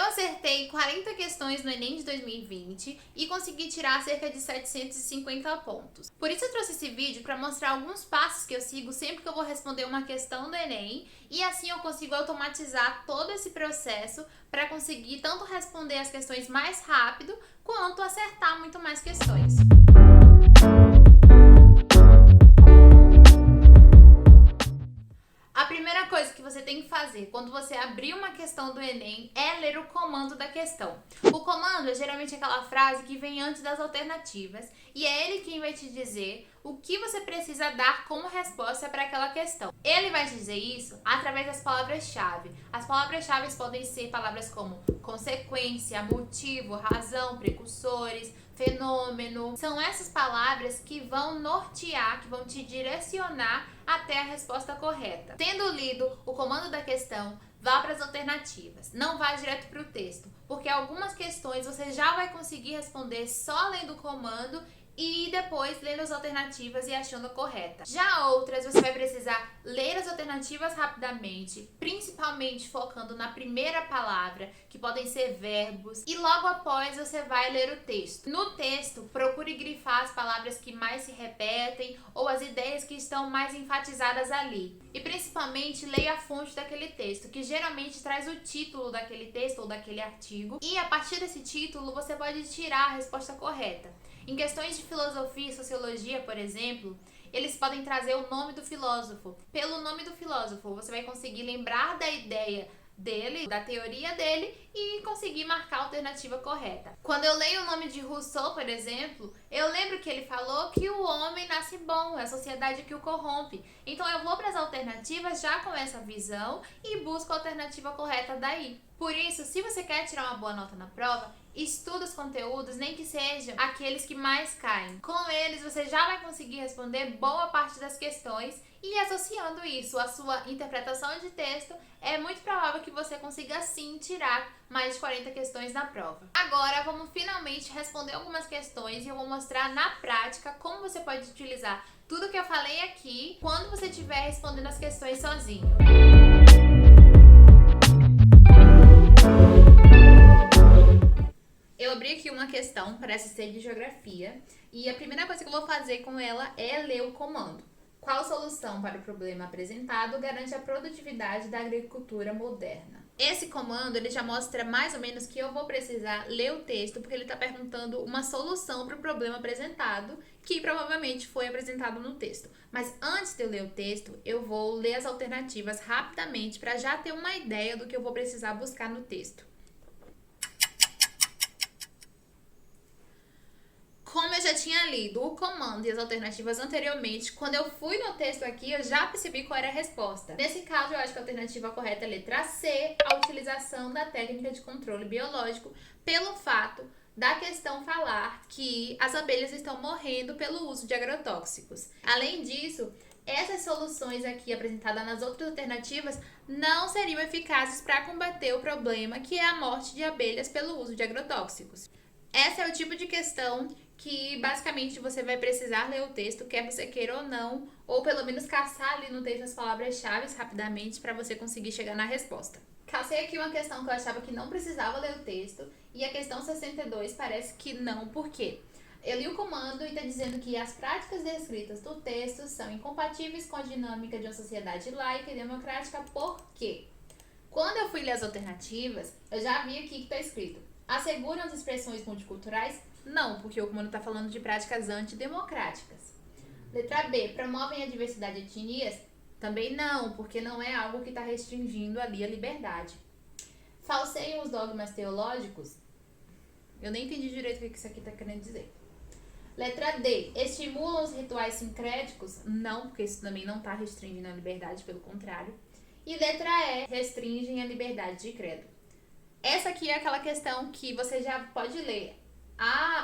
Eu acertei 40 questões no Enem de 2020 e consegui tirar cerca de 750 pontos. Por isso eu trouxe esse vídeo para mostrar alguns passos que eu sigo sempre que eu vou responder uma questão do Enem, e assim eu consigo automatizar todo esse processo para conseguir tanto responder as questões mais rápido quanto acertar muito mais questões. A primeira coisa que você tem que fazer quando você abrir uma questão do Enem é ler o comando da questão. O comando é geralmente aquela frase que vem antes das alternativas e é ele quem vai te dizer o que você precisa dar como resposta para aquela questão. Ele vai te dizer isso através das palavras-chave. As palavras-chave podem ser palavras como consequência, motivo, razão, precursores, fenômeno. São essas palavras que vão nortear, que vão te direcionar até a resposta correta. Tendo lido o comando da questão, vá para as alternativas. Não vá direto para o texto, porque algumas questões você já vai conseguir responder só lendo o comando e depois lendo as alternativas e achando a correta. Já outras, você vai precisar ler as alternativas rapidamente, principalmente focando na primeira palavra, que podem ser verbos, e logo após você vai ler o texto. No texto, procure grifar as palavras que mais se repetem ou as ideias que estão mais enfatizadas ali. E principalmente leia a fonte daquele texto, que geralmente traz o título daquele texto ou daquele artigo, e a partir desse título você pode tirar a resposta correta. Em questões de filosofia e sociologia, por exemplo, eles podem trazer o nome do filósofo. Pelo nome do filósofo, você vai conseguir lembrar da ideia dele, da teoria dele e conseguir marcar a alternativa correta. Quando eu leio o nome de Rousseau, por exemplo, eu lembro que ele falou que o homem nasce bom, é a sociedade que o corrompe. Então eu vou para as alternativas já com essa visão e busco a alternativa correta daí. Por isso, se você quer tirar uma boa nota na prova, estuda os conteúdos, nem que sejam aqueles que mais caem. Com eles, você já vai conseguir responder boa parte das questões e associando isso à sua interpretação de texto, é muito provável que você consiga sim tirar mais de 40 questões na prova. Agora, vamos finalmente responder algumas questões e eu vou mostrar na prática como você pode utilizar tudo que eu falei aqui quando você estiver respondendo as questões sozinho. Eu abri aqui uma questão, parece ser de geografia, e a primeira coisa que eu vou fazer com ela é ler o comando. Qual solução para o problema apresentado garante a produtividade da agricultura moderna? Esse comando ele já mostra mais ou menos que eu vou precisar ler o texto, porque ele está perguntando uma solução para o problema apresentado, que provavelmente foi apresentado no texto. Mas antes de eu ler o texto, eu vou ler as alternativas rapidamente para já ter uma ideia do que eu vou precisar buscar no texto. Como eu já tinha lido o comando e as alternativas anteriormente, quando eu fui no texto aqui, eu já percebi qual era a resposta. Nesse caso, eu acho que a alternativa correta é a letra C, a utilização da técnica de controle biológico, pelo fato da questão falar que as abelhas estão morrendo pelo uso de agrotóxicos. Além disso, essas soluções aqui apresentadas nas outras alternativas não seriam eficazes para combater o problema que é a morte de abelhas pelo uso de agrotóxicos. Essa é o tipo de questão que basicamente você vai precisar ler o texto, quer você queira ou não, ou pelo menos caçar ali no texto as palavras-chave rapidamente para você conseguir chegar na resposta. Cacei aqui uma questão que eu achava que não precisava ler o texto, e a questão 62 parece que não, por quê? Eu li o comando e está dizendo que as práticas descritas do texto são incompatíveis com a dinâmica de uma sociedade laica e democrática, por quê? Quando eu fui ler as alternativas, eu já vi aqui que está escrito: asseguram as expressões multiculturais? Não, porque o comando está falando de práticas antidemocráticas. Letra B, promovem a diversidade de etnias? Também não, porque não é algo que está restringindo ali a liberdade. Falseiam os dogmas teológicos? Eu nem entendi direito o que isso aqui está querendo dizer. Letra D, estimulam os rituais sincréticos? Não, porque isso também não está restringindo a liberdade, pelo contrário. E letra E, restringem a liberdade de credo. Essa aqui é aquela questão que você já pode ler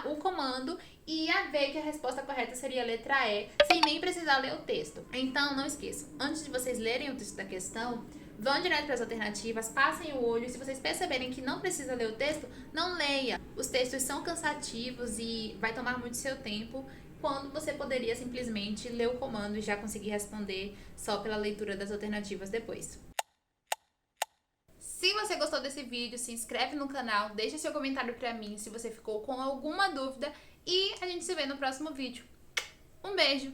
o comando e ver que a resposta correta seria a letra E, sem nem precisar ler o texto. Então, não esqueçam, antes de vocês lerem o texto da questão, vão direto para as alternativas, passem o olho. Se vocês perceberem que não precisa ler o texto, não leia. Os textos são cansativos e vai tomar muito seu tempo, quando você poderia simplesmente ler o comando e já conseguir responder só pela leitura das alternativas depois. Se você gostou desse vídeo, se inscreve no canal, deixa seu comentário pra mim se você ficou com alguma dúvida e a gente se vê no próximo vídeo. Um beijo!